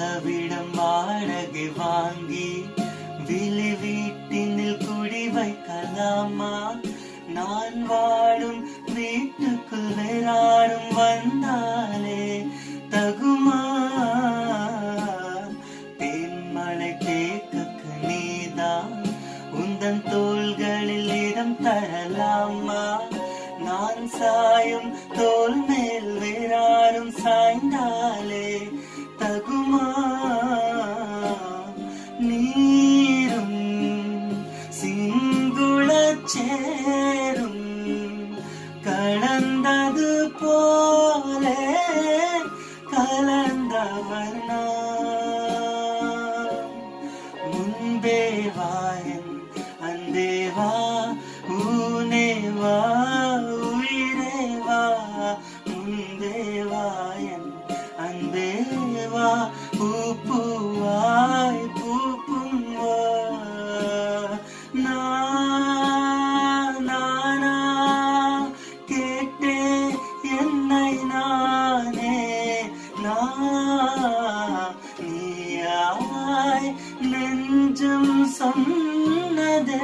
அவிடம் வாடகை வாங்கி விழி வீட்டினில் குடி வைக்கலாமா? நான் வாழும் வீட்டுக்குள் வேறாரும் வந்தாலே தகுமா? தேன்மழை தேக்கக்கு நீதான் உந்தன் தோள்களில் இடம் தரலாமா? நான் சாயும் தோல் மேல் வேறாரும் சாய்ந்தாலே தகுமா? நீரும் சிங்குளச்சேரும் கலந்தது போலே கலந்தவர் நான். முன்பேவாயன் அந்தேவா ஊனேவா உயிரேவா முன்பேவாயன் அந்தேவா பூவாய் பூப்பும் நானா கேட்டே என்னை நானே நீயாய் நெஞ்சம் சொன்னதே